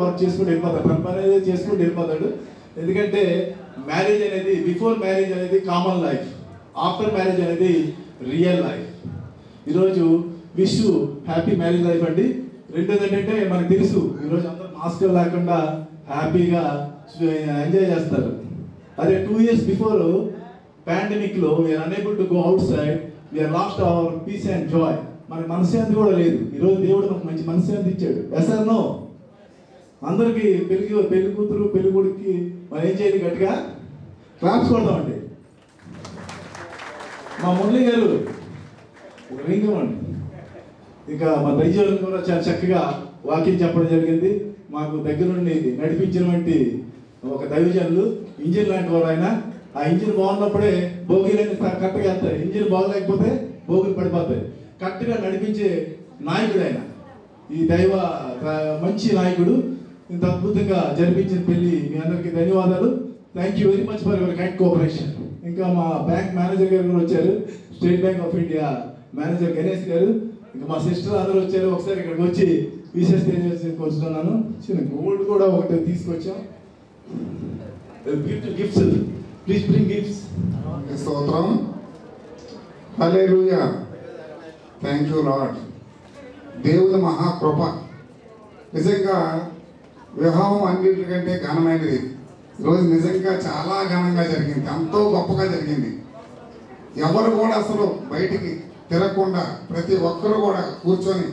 Work చేసుకుంటూ వెళ్ళిపోతాడు, తన పని అనేది చేసుకుంటూ వెళ్ళిపోతాడు. ఎందుకంటే మ్యారేజ్ అనేది, బిఫోర్ మ్యారేజ్ అనేది కామన్ లైఫ్, ఆఫ్టర్ మ్యారేజ్ అనేది రియల్ లైఫ్. ఈరోజు విష్ హ్యాపీ మ్యారేజ్ లైఫ్ అండి. రెండోది ఏంటంటే మనకు తెలుసు ఈరోజు అందరూ మాస్క్ లేకుండా హ్యాపీగా ఎంజాయ్ చేస్తారు. అదే 2 years బిఫోర్ పాండమిక్లో we are unable to go outside, we are lost our peace and joy. మనకి మనశ్శాంతి కూడా లేదు. ఈరోజు దేవుడు మనకు మంచి మనశ్శాంతి ఇచ్చాడు. ఎస్ఆర్ నో? అందరికీ పెళ్లి కూతురు పెళ్లి కొడుకుకి మనం ఏం చేయాలి? గట్టిగా క్లాప్స్ కొడదామండి. మా మురళి గారు ఒక రింగ్ ఇవ్వండి. ఇంకా మా దైవజనులు కూడా చాలా చక్కగా వాక్యం చెప్పడం జరిగింది. మాకు దగ్గరుండి నడిపించినటువంటి ఒక దైవజనులు, ఇంజిన్ లాంటి వారు ఆయన. ఆ ఇంజిన్ బాగున్నప్పుడే భోగిలన్నీ కరెక్ట్గా వెళ్తాయి, ఇంజిన్ బాగలేకపోతే భోగులు పడిపోతాయి. కరెక్ట్గా నడిపించే నాయకుడు ఆయన. ఈ దైవ మంచి నాయకుడు. ఇంత అద్భుతంగా జరిపించిన పెళ్లి మీ అందరికీ ధన్యవాదాలు. Thank you very much for your kind cooperation. ఇంకా మా బ్యాంక్ మేనేజర్ గారు కూడా వచ్చారు, state bank of India manager Ganesh గారు. ఇంకా మా సిస్టర్ అందరూ వచ్చారు. ఒకసారి ఇక్కడికి వచ్చి విశేష తెలియజేసుకొచ్చున్నాను. చిన్న గోల్డ్ కూడా ఒకటి తీసుకొచ్చాం. Gifts, please bring gifts. స్తోత్రం, హల్లెలూయా, థ్యాంక్ యూ లార్డ్. దేవుని మహాకృప. నిజంగా వివాహం అన్నిటికంటే ఘనమైనది. ఈరోజు నిజంగా చాలా ఘనంగా జరిగింది, ఎంతో గొప్పగా జరిగింది. ఎవరు కూడా అసలు బయటికి తిరగకుండా ప్రతి ఒక్కరు కూడా కూర్చొని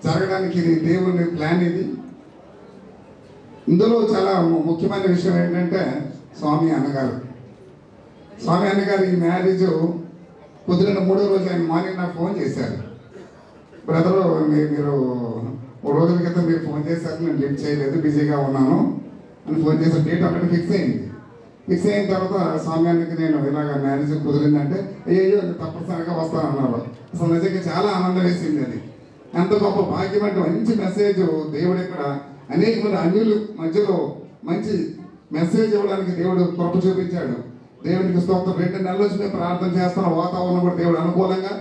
జరగడానికి ఇది దేవుని ప్లాన్. ఇది ఇందులో చాలా ముఖ్యమైన విషయం ఏంటంటే స్వామి అన్నగారు ఈ మ్యారేజ్ కుదిరిన 3వ రోజు ఆయన మార్నింగ్ నాకు ఫోన్ చేశారు. బ్రదరు మీరు 3 రోజుల క్రితం మీరు ఫోన్ చేశారు, నేను లిఫ్ట్ చేయలేదు, బిజీగా ఉన్నాను అని ఫోన్ చేశారు. డేట్ ఒకటి ఫిక్స్ అయింది. ఫిక్స్ అయిన తర్వాత స్వామ్యానికి నేను ఇలాగ మ్యారేజ్ కుదిరిందంటే అయ్యో తప్పనిసరిగా వస్తానన్నారు. అసలు నిజంగా చాలా ఆనందం వేసింది. అది ఎంత గొప్ప భాగ్యం అంటే మంచి మెసేజ్ దేవుడు ఇక్కడ అనేక మంది అన్యుల మధ్యలో మంచి మెసేజ్ ఇవ్వడానికి దేవుడు కృప చూపించాడు. దేవునికి స్తోత్రం. 2 నెలల నుంచి మేము ప్రార్థన చేస్తున్న వాతావరణం కూడా దేవుడు అనుకూలంగా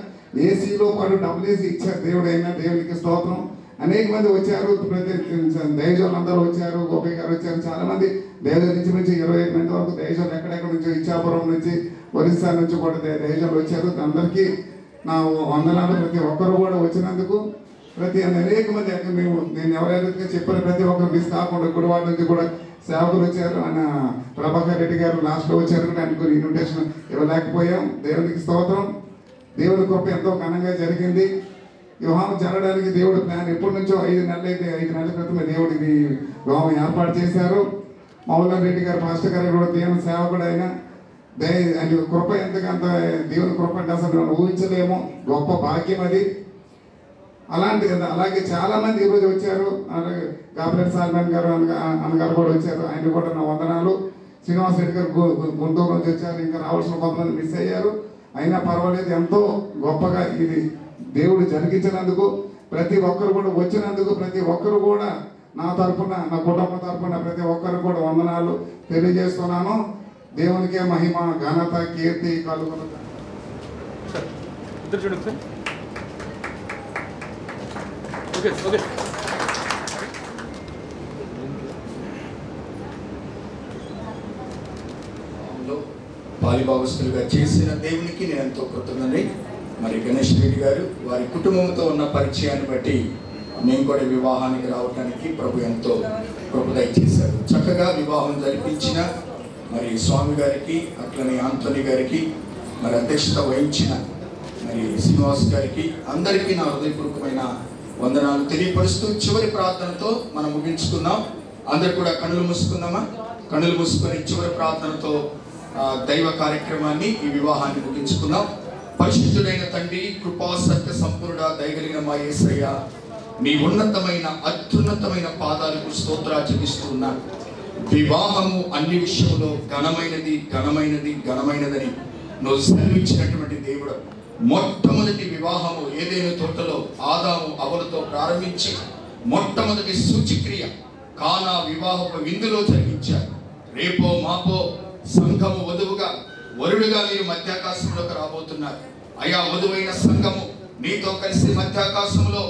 ఏసీలో పాటు డబ్బులు ఇచ్చారు దేవుడు. అయినా దేవునికి స్తోత్రం. అనేక మంది వచ్చారు, ప్రతి దైవజనులు అందరూ వచ్చారు, గోపయ్య గారు వచ్చారు, చాలా మంది దైవజనుల నుంచి 25 మంది వరకు దైవజనులు ఎక్కడెక్కడ నుంచి, ఇచ్చాపురం నుంచి, ఒరిస్సా నుంచి కూడా దైవజనులు వచ్చారు. అందరికీ నా వందనాలు. ప్రతి ఒక్కరు కూడా వచ్చినందుకు అనేక మంది నేను ఎవరైతే చెప్పిన ప్రతి ఒక్కరు మిస్ కాకుండా గుడివాడ నుంచి కూడా సేవకులు వచ్చారు. ఆయన ప్రభాకర్ రెడ్డి గారు లాస్ట్లో వచ్చారు. ఆయనకు ఇన్విటేషన్ ఇవ్వలేకపోయాం. దేవునికి స్తోత్రం. దేవుని కృప ఎంతో ఘనంగా జరిగింది. వివాహం జరగడానికి దేవుడు ప్లాన్ ఎప్పటి నుంచో 5 నెలల క్రితమే దేవుడు ఇది వివాహం ఏర్పాటు చేశారు. మౌలాన్ రెడ్డి గారు మాస్టర్ గారు కూడా దేవుని సేవకుడు. ఆయన కృప ఎంతకంత దేవుని కృప అంటే అసలు మనం ఊహించలేము. గొప్ప భాగ్యం అది. అలాగే చాలా మంది ఈరోజు వచ్చారు. అలాగే గాబ్రియల్ సాల్మన్ గారు అన్నగారు కూడా వచ్చారు. ఆయన కూడా నా వందనాలు. శ్రీనివాస్ రెడ్డి గారు గుంటూరు నుంచి వచ్చారు. ఇంకా రావాల్సిన కొంతమంది మిస్ అయ్యారు. అయినా పర్వాలేదు. ఎంతో గొప్పగా ఇది దేవుడు జరిగించినందుకు, ప్రతి ఒక్కరు కూడా వచ్చినందుకు, ప్రతి ఒక్కరు కూడా నా తరఫున, నా కుటుంబం తరఫున ప్రతి ఒక్కరు కూడా వందనాలు తెలియజేస్తున్నాను. దేవునికే మహిమ, ఘనత, కీర్తి కలుగును. పాలిభాగస్తులుగా చేసిన దేవునికి నేను ఎంతో కృతజ్ఞుడిని. మరి గణేష్ రెడ్డి గారు వారి కుటుంబంతో ఉన్న పరిచయాన్ని బట్టి నేను కూడా వివాహానికి రావడానికి ప్రభు ఎంతో కృప దయచేశారు. చక్కగా వివాహం జరిపించిన మరి స్వామి గారికి, అట్లనే ఆంటోనీ గారికి, మరి అధ్యక్షత వహించిన మరి శ్రీనివాస్ గారికి, అందరికీ నా హృదయపూర్వకమైన వందనాలు తెలియపరుస్తూ చివరి ప్రార్థనతో మనం ముగించుకుందాం. అందరు కూడా కన్నులు మూసుకుందామా? కన్నులు మూసుకొని చివరి ప్రార్థనతో దైవ కార్యక్రమాన్ని, ఈ వివాహాన్ని ముగించుకుందాం. పరిశుద్ధుడైన తండ్రి, కృపా సత్య సంపూర్ణ దయగలిగిన మా యేసయ్య, మీ ఉన్నతమైన అత్యున్నతమైన పాదాలకు స్తోత్రార్పిస్తూ ఉన్నాను. వివాహము అన్ని విషయంలో ఘనమైనదని నువ్వు సెలవిచ్చినటువంటి దేవుడు. మొట్టమొదటి వివాహము ఏదైనా తోటలో ఆదాము అవ్వలతో ప్రారంభించి మొట్టమొదటి సూచిక్రియ కానా వివాహపు విందులో జరిగించారు. రేపో మాపో సంఘము వధువుగా, వరుడుగా మీరు మధ్యాకాశంలోకి రాబోతున్నారు. అయా వధువైన సంఘము నీతో కలిసి మధ్యాకాశంలో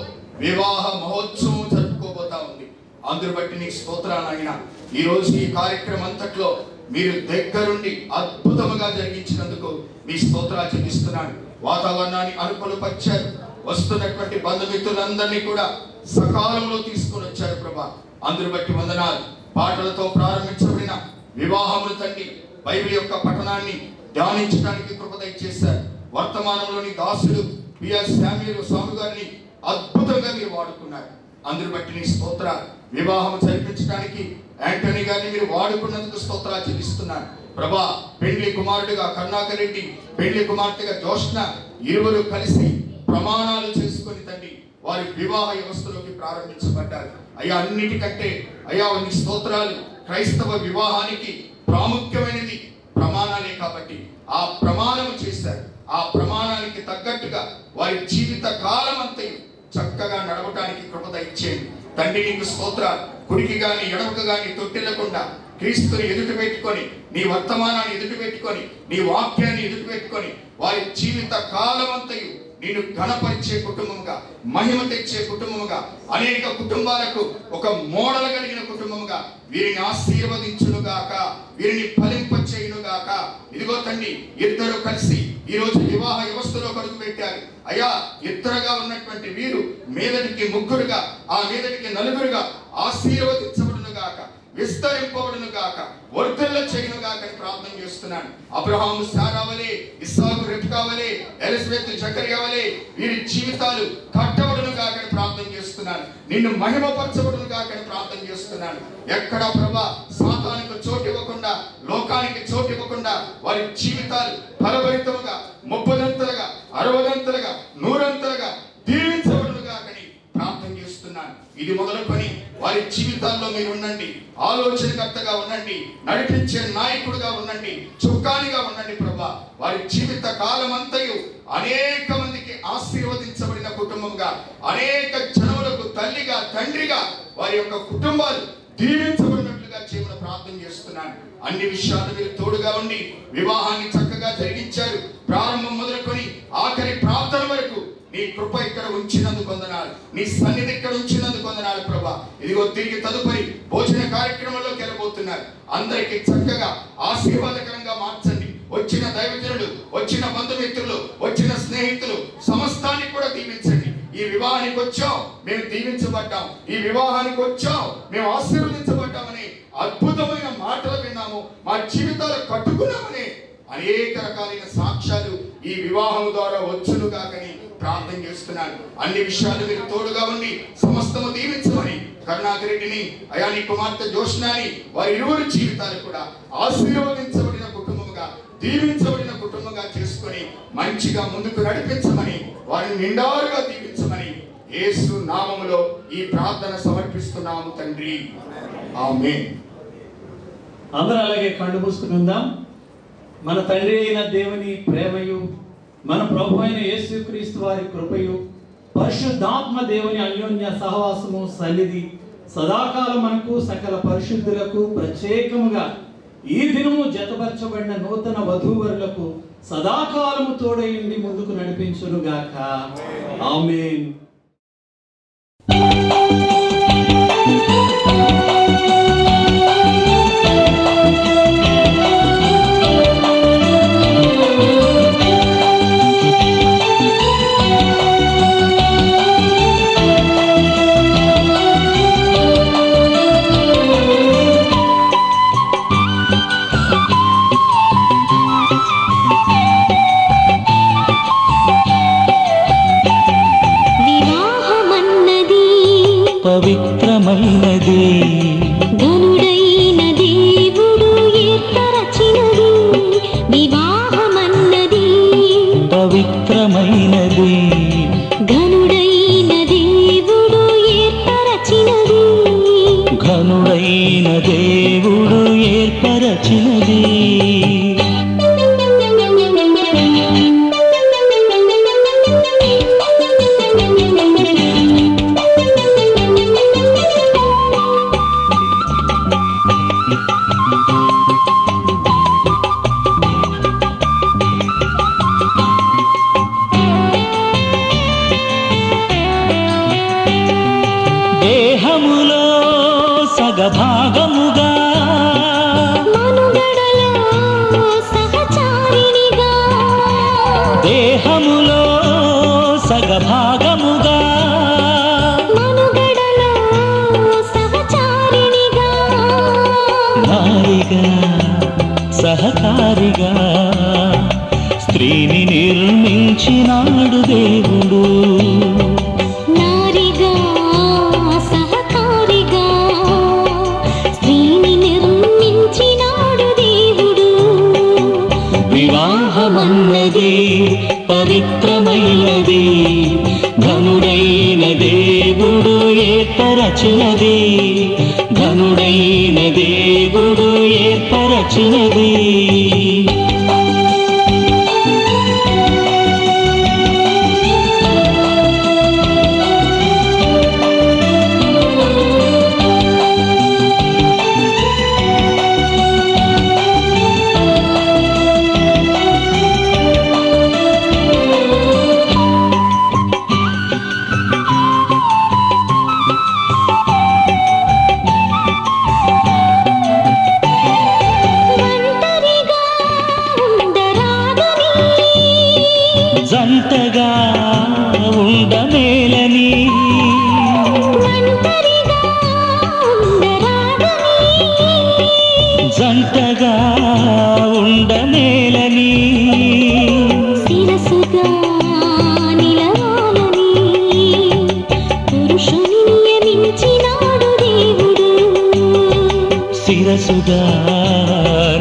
వివాహ మహోత్సవం జరుపుకోబోతా ఉంది. అందరు బట్టి నీకు స్తోత్రాలు నాయన. ఈరోజు ఈ కార్యక్రమం అంతట్లో మీరు దగ్గరుండి అద్భుతముగా జరిగించినందుకు మీ స్తోత్రాలు చెల్లిస్తున్నాను. వాతావరణాన్ని అనుకూలపరిచారు. వస్తున్నటువంటి బంధుమిత్రులందరినీ కూడా సకాలంలో తీసుకొని వచ్చారు ప్రభా. అందరు బట్టి వందనాలు. పాటలతో ప్రారంభించబడిన వివాహములు తండ్రి బైబిల్ యొక్క పఠనాన్ని ధ్యానించడానికి కృప దయచేశారు. వర్తమానంలోని దాసుడు పిఎస్ శామ్యూల్ స్వామి గారిని అద్భుతంగా మీరు వాడుకున్నారు. అందరు బట్టి నీ స్తోత్ర. వివాహం జరిపించడానికి యాంటనీ గారిని మీరు వాడుకున్నందుకు స్తోత్రాలు చెల్లిస్తున్నాను ప్రభా. పెండ్లి కుమారుడిగా కరుణాకర్ రెడ్డి, పెండ్లి కుమార్తెగా జోష్న ఇరువురు కలిసి ప్రమాణాలు చేసుకొని తండ్రి వారి వివాహ వ్యవస్థలోకి ప్రారంభించబడ్డారు. అయ్యా అన్నిటికంటే అయ్యా నీ స్తోత్రాలు. క్రైస్తవ వివాహానికి ప్రాముఖ్యమైనది ప్రమాణాలే కాబట్టి ఆ ప్రమాణం చేశారు. ఆ ప్రమాణానికి తగ్గట్టుగా వారి జీవిత కాలం అంతయు చక్కగా నడవటానికి కృప దయచేయండి తండ్రి. నీకు స్తోత్రాలు. కుడికి గాని ఎడమకు గాని తొట్టిల్లకుండా క్రీస్తుని ఎదుటి పెట్టుకొని, నీ వర్తమానాన్ని ఎదుటి పెట్టుకొని, నీ వాక్యాన్ని ఎదుటి పెట్టుకొని వారి జీవిత కాలం అంతయు నేను ఘనపరిచే కుటుంబముగా, మహిమ తెచ్చే కుటుంబముగా, అనేక కుటుంబాలకు ఒక మోడల్ కలిగిన కుటుంబముగా వీరిని ఆశీర్వదించునుగాక, వీరిని ఫలింపచేయునుగాక. ఇదిగో తండ్రి, ఇద్దరు కలిసి ఈ రోజు వివాహ వ్యవస్థలో కడుగు పెట్టారు. అయ్యా ఇద్దరుగా ఉన్నటువంటి వీరు మీదటికి ముగ్గురుగా, ఆ మీదటికి నలుగురుగా ఆశీర్వదించబడునుగాక, విస్తరింపబడునుగాక, వర్ధల్ల చేయునుగాక అని ప్రార్థన చేస్తున్నాను. అబ్రహాము సారావలే, ఇస్సాకు రెబ్కావలే, ఎలిజబెత్ జకర్యావలే వీరి జీవితాలు కట్టబడునుగాక అని ప్రార్థన చేస్తున్నాను. నిన్ను మహిమపరచబడునుగాక అని ప్రార్థన చేస్తున్నాను. ఎక్కడ ప్రభా సాతానికి చోటు ఇవ్వకుండా, లోకానికి చోటు ఇవ్వకుండా వారి జీవితాలు ఫలభరితముగా, 30ంతలుగా, 60ంతలుగా, 100ంతలుగా దీవించబడునుగాకని ప్రార్థన చేస్తున్నాను. ఇది మొదలుకొని వారి జీవితాల్లో మీరు ఉండండి, ఆలోచనకర్తగా ఉండండి, నడిపించే నాయకుడిగా ఉండండి, చుక్కానిగా ఉండండి ప్రభా. వారి జీవిత కాలం అంతయు అనేక మందికి ఆశీర్వదించబడిన కుటుంబంగా, అనేక జనములకు తల్లిగా, తండ్రిగా వారి యొక్క కుటుంబాలు దీవించబడినట్లుగా చేయమని ప్రార్థన చేస్తున్నాను. అన్ని విషయాలు మీరు తోడుగా ఉండి వివాహాన్ని చక్కగా జరిగించారు. ప్రారంభం మొదలుకొని ఆఖరి ప్రార్థన వరకు నీ కృప ఇక్కడ ఉంచినందుకు వందనాలు, నీ సన్నిధి ఇక్కడ ఉంచినందుకు వందనాలు ప్రభా. ఇదిగో తిరిగి తదుపరి భోజన కార్యక్రమంలోకి వెళ్ళబోతున్నారు. అందరికీ చక్కగా ఆశీర్వాదకరంగా మార్చండి. వచ్చిన దైవజనులు, వచ్చిన బంధుమిత్రులు, వచ్చిన స్నేహితులు సమస్తాన్ని కూడా దీవించండి. ఈ వివాహానికి వచ్చాం మేము దీవించబడ్డాం, ఈ వివాహానికి వచ్చాం మేము ఆశీర్వదించబడ్డామని అద్భుతమైన మాటలు విన్నాము, మా జీవితాలు కట్టుకున్నామని అనేక రకాలైన సాక్ష్యాలు ఈ వివాహం ద్వారా వచ్చునుగాకని ప్రార్థన చేస్తున్నాను. అన్ని విషయాలు మీరు తోడుగా ఉండి సమస్తము దీవించమని కరుణాకర్ రెడ్డిని, అయా నీ కుమార్తె జోష్నాని, వారి ఇరువురి జీవితాలు కూడా ఆశీర్వదించబడిన కుటుంబముగా, దీవించబడిన కుటుంబంగా చేసుకొని మంచిగా ముందుకు నడిపించమని, వారిని నిండారుగా దీవించమని యేసు నామములో ఈ ప్రార్థన సమర్పిస్తున్నాము తండ్రి, ఆమేన్. అందరూ అలాగే కళ్ళు మూసుకుని ఉందాం. మన తండ్రి అయిన దేవుని ప్రేమయు, మన ప్రభు అయిన యేసుక్రీస్తు వారి కృపయు, పరిశుద్ధాత్మ దేవుని అన్యోన్య సహవాసము సన్నిధి సదాకాలం మనకు సకల పరిశుద్ధులకు, ప్రత్యేకముగా ఈ దినము జతపరచబడిన నూతన వధూవరులకు సదాకాలము తోడయుండి ముందుకు నడిపించునుగాక. ఆమేన్. పవిత్రమైనది, ఘనుడైన దేవుడు ఏర్పరచినది. వివాహమన్నది పవిత్రమైనది, ఘనుడైన దేవుడు ఏర్పరచినది. ఘనుడైన దేవుడు ఏర్పరచినది. దేహములో సగభాగముగా మనుగడలో సహచారిణిగా దేహములో సగభాగముగా మనుగడలో సహచారిణిగా నారిగా సహకారిగా స్త్రీని నిర్మించినాడు దేవుడు. నారిగా సహకారిగా స్త్రీని నిర్మించినాడు దేవుడు. వివాహమన్నది పవిత్రమైనది, ఘనుడైన దేవుడు ఏర్పరచినది, ఘనుడైన దేవుడు ఏర్పరచినది. జంటగా ఉండమేలని జంటగా ఉండమేలని శిరసుగా నిలవాలని పురుషుని నియమించినాడు దేవుడు. శిరసుగా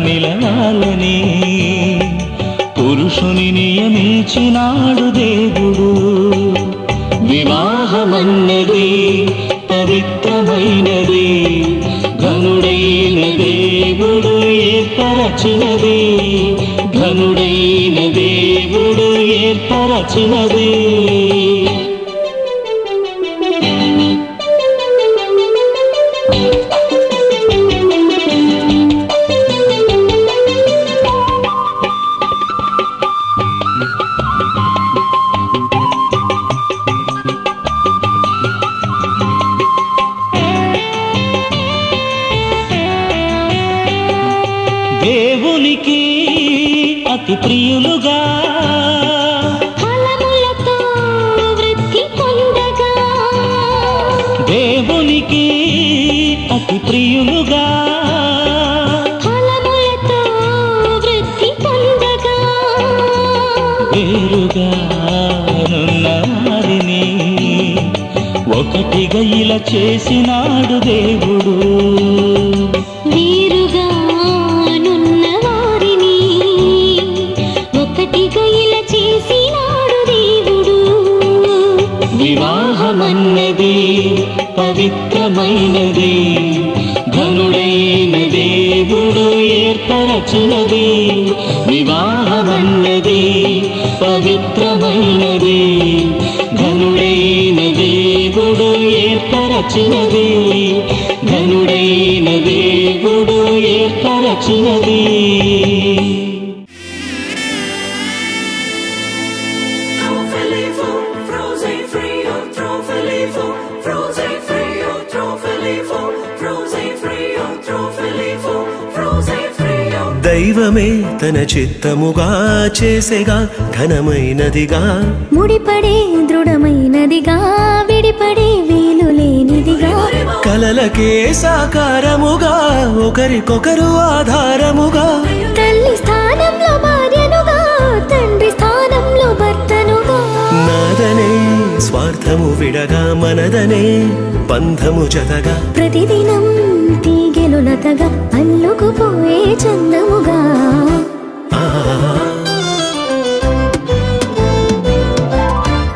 నిలవాలని పురుషుని నియమించినాడు దేవుడు. వివాహమన్నది పవిత్రమైనది, ఘనుడైన దేవుడు ఏర్పరచినది, ఘనుడైన దేవుడు ఏర్పరచినది. దేవునికి అతి ప్రియులుగా ఫలములతో వృద్ధి పొందగా దేవునికి అతి ప్రియులుగా ఫలములతో వృద్ధి పొందగా వేరుగా నున్న వారిని ఒకటిగా ఇలా చేసినాడు దేవుడు. వీరుగా నున్న వారిని ఒకటిగా ఇలా చేసినాడు దేవుడు. వివాహమన్నది పవిత్రమైనది, ఘనుడైన దేవుడు ఏర్పరచినది. వివాహమన్నది పవిత్రమైనది, ఘనుడైన దేవుడు ఏర్పరచినది, ఘనుడైన దేవుడు ఏర్పరచినది. దైవమే తన చిత్తముగా చేసేగా ఘనమైనదిగా ముడిపడే దృఢమైనదిగా విడిపడే వీలు లేనిదిగా కలలకే సాకారముగా ఒకరికొకరు ఆధారముగా తల్లి స్థానంలో భార్యనుగా తండ్రి స్థానంలో భర్తనుగా నాదనే స్వార్థము విడగా మనదనే బంధము జతగా ప్రతిదినం తీగెలు లతగా అల్లుకుపోయే చందముగా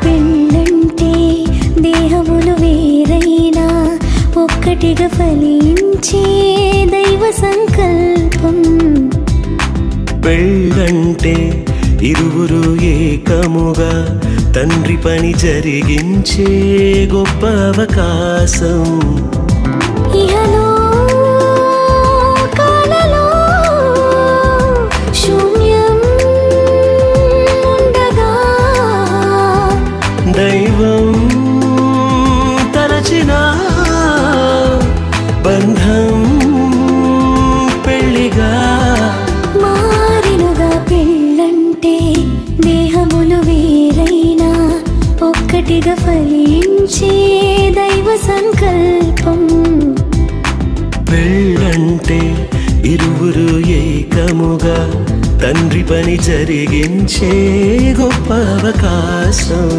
పెళ్ళంటే దేహములు వేరైనా ఒక్కటిగా ఫలించే దైవ సంకల్పం. పెళ్ళంటే ఇరువురు ఏకముగా తండ్రి పని జరిగించే గొప్ప అవకాశం. ఇహలో కాలలో శూన్యం ఉండగా దైవం తలచిన బంధం పెళ్లిగా మారెనుగా పెళ్ళంటే దేహములు వేరైనా ఒక్కటిగా ఫలించే దైవ సంకల్పం. పెళ్ళంటే ఇరువురు ఏకముగా తండ్రి పని జరిగించే గొప్ప అవకాశం.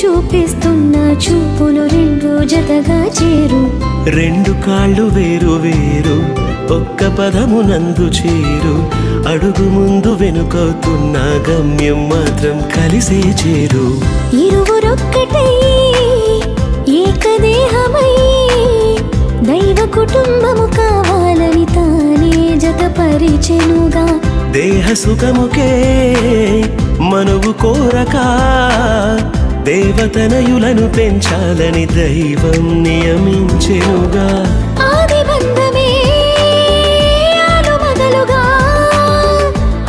చూపిస్తున్న చూపులు రెండు జతగా చేరు. రెండు కాళ్ళు వేరు వేరు ఒక్క పదమునందు చేరు. అడుగు ముందు వెనుకవుతున్న గమ్యం మాత్రం కలిసే చేరు. ఇరువురొక్కటై ఏకదేహమై దైవ కుటుంబము కావాలని తానే జతపరిచెనుగా. దేహ సుఖముకే మనువు కోరక దేవతనయులను పెంచాలని దైవం నియమించెనుగా. ఆది బంధమే ఆలుమగలుగా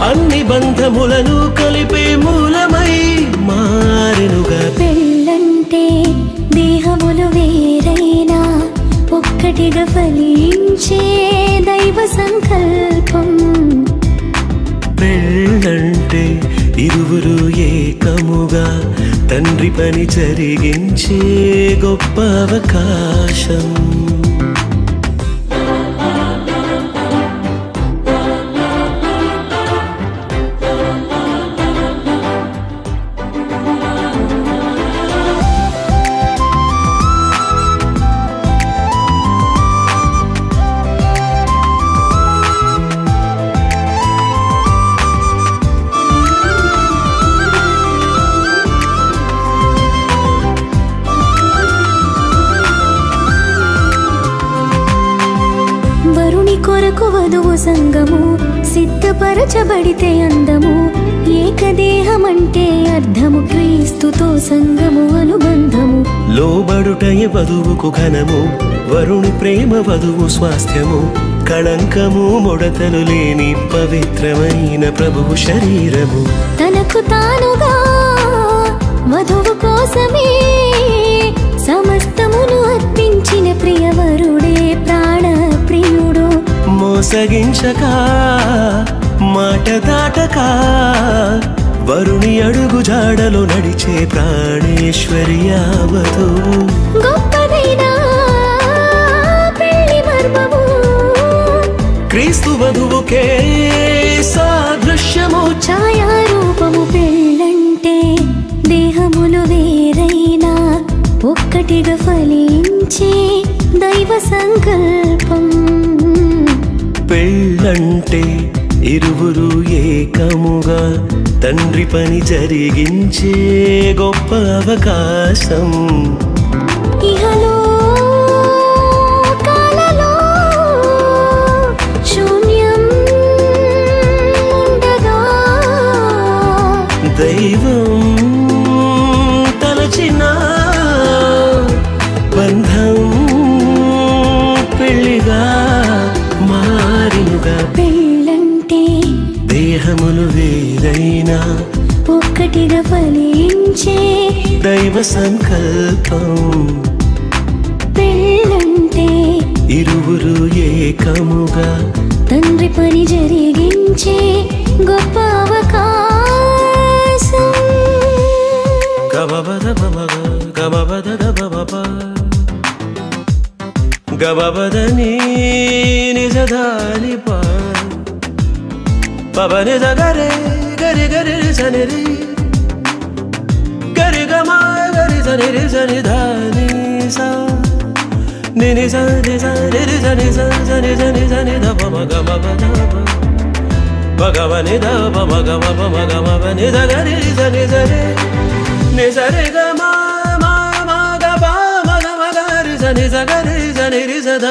అన్ని బంధములను కలిపే మూలమై మారెనుగా. పెళ్ళంటే దేహములు వేరైనా ఒక్కటిగా ఫలించే దైవ సంకల్పం. పెళ్ళంటే ఇరువురు ఏకముగా తండ్రి పని జరిగించే గొప్ప అవకాశం. కొరకు వధువు సంగము సిద్ధపరచబడితే అందము. ఏకదేహమంటే అర్థము క్రీస్తుతో సంగము అనుబంధము. లోబడుటయే వధువుకు ఘనము వరుణి ప్రేమ వధువు స్వాస్థ్యము. కళంకము ముడతలు లేని పవిత్రమైన ప్రభువు శరీరము. తనకు తానుగా వధువు కోసమే సమస్తమును అర్పించిన ప్రియవరుడే ప్రాణ ప్రియుడు. మోసగించక మాట దాటక వరుణి అడుగు జాడలో నడిచే ప్రాణేశ్వరి యావదు. గొప్పదైనా పెళ్లి మర్మము క్రీస్తు వధువుకే సాదృశ్యము. ఛాయారూపము పెళ్ళంటే దేహములు వేరైనా ఒక్కటిగా ఫలించే దైవ సంకల్పం. పెళ్ళంటే ఇరువురు ఏకముగా తండ్రి పని జరిగించే గొప్ప అవకాశం. ఇహలో కాలలో శూన్యం ఉండగా దైవం తలచిన బంధం పెళ్లిగా మారినుగా. పెళ్ళంటే దేహములు వేరైనా ఒక్కటిగా ఫలించే దైవ సంకల్పం. పెళ్ళంటే ఇరువురు ఏకముగా తండ్రి పని జరిగించే గొప్ప అవకాశం. గబబద బబగ గబబద దబబ గబబదని నిజదాని పా పబని జగరే గరి గరి సనిరి గరి గమా గరి సనిరి సని ధాని సా నిని సని సని సని సని సని సని దబ గమ గమ భగవని దబ గమ గమ గమ ని జగరి సని సరి ని సరి గమా ధ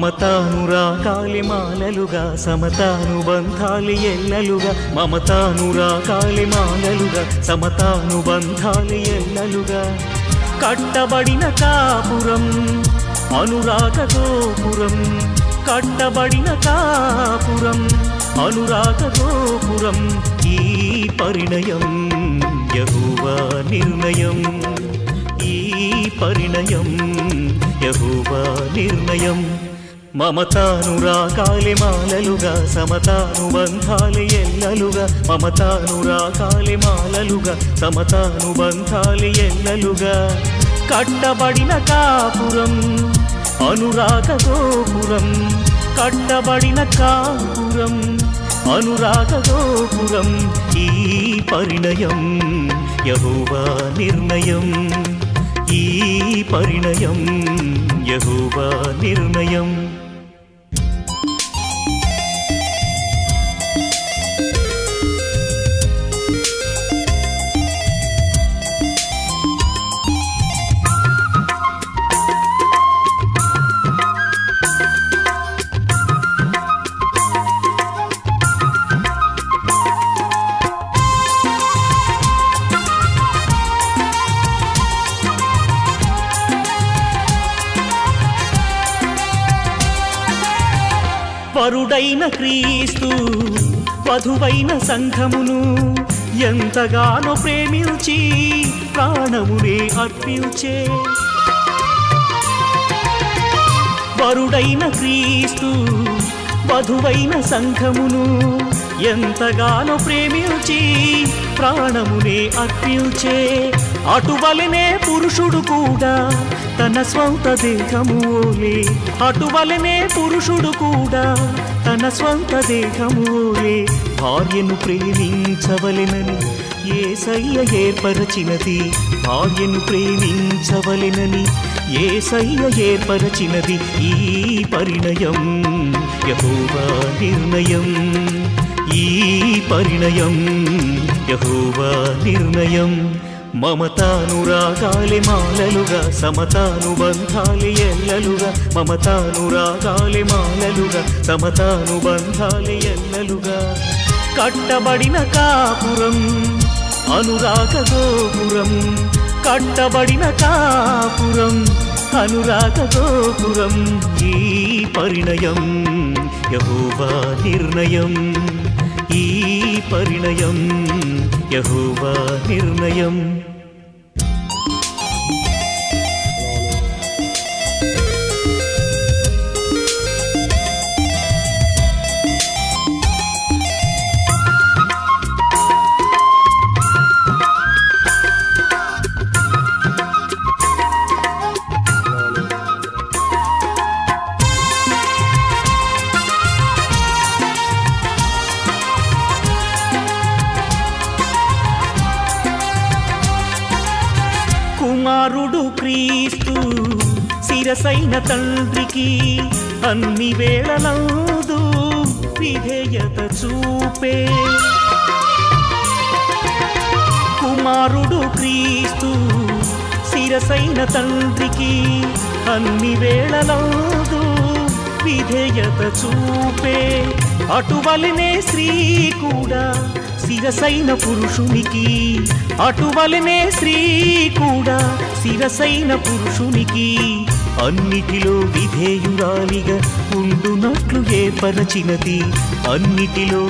మమతానురాగాలి మాలలుగా సమతానుబంధాలి ఎల్లలుగా మమతానురాగాలి మాలలుగా సమతానుబంధాలి ఎల్లలుగా కట్టబడిన కాపురం అనురాగ గోపురం కట్టబడిన కాపురం అనురాగ గోపురం ఈ పరిణయం యెహోవా నిర్ణయం ఈ పరిణయం యెహోవా నిర్ణయం మమతానురాగాలి మాలలుగా సమతానుబంధాలి ఎల్లలుగా మమతానురాగాలి మాలలుగా సమతానుబంధాలి ఎల్లలుగా కట్టబడిన కాపురం అనురాగ గోపురం కట్టబడిన కాపురం అనురాగ గోపురం ఈ పరిణయం యెహోవా నిర్ణయం ఈ పరిణయం యెహోవా నిర్ణయం వరుడైన క్రీస్తు వధువైన సంఘమును ఎంతగానో ప్రేమించి ప్రాణమునే అర్పించే వరుడైన క్రీస్తు వధువైన సంఘమును ఎంతగానో ప్రేమించి ప్రాణమునే అర్పించే అటువలనే పురుషుడు కూడా తన స్వంత దేహములే అటువలనే పురుషుడు కూడా తన స్వంత దేహములే భార్యను ప్రేమించవలెనని యేసయ్య ఏర్పరచినది భార్యను ప్రేమించవలెనని యేసయ్య ఏర్పరచినది ఈ పరిణయం యెహోవా నిర్ణయం ఈ పరిణయం యెహోవా నిర్ణయం మమతానురాగాలి మాలలుగా సమతానుబంధాలి ఎల్లలుగా మమతానురాగాలి మాలలుగా సమతానుబంధాలి ఎల్లలుగా కట్టబడిన కాపురం అనురాగ గోపురం కట్టబడిన కాపురం అనురాగ గోపురం ఈ పరిణయం యెహోవా నిర్ణయం ఈ పరిణయం యెహోవా నిర్ణయం కుమారుడు క్రీస్తు శిరసైన తండ్రికి అన్ని వేళలందు విధేయత చూపే కుమారుడు క్రీస్తు శిరసైన తండ్రికి అన్ని వేళలందు విధేయత చూపే అటువలనే స్త్రీ కూడా శిరసైన పురుషునికి అటువలనే స్త్రీ కూడా శిరసైన పురుషునికి అన్నిటిలో విధేయురాలిగా ఉండునట్లు ఏర్పరచినది అన్నిటిలో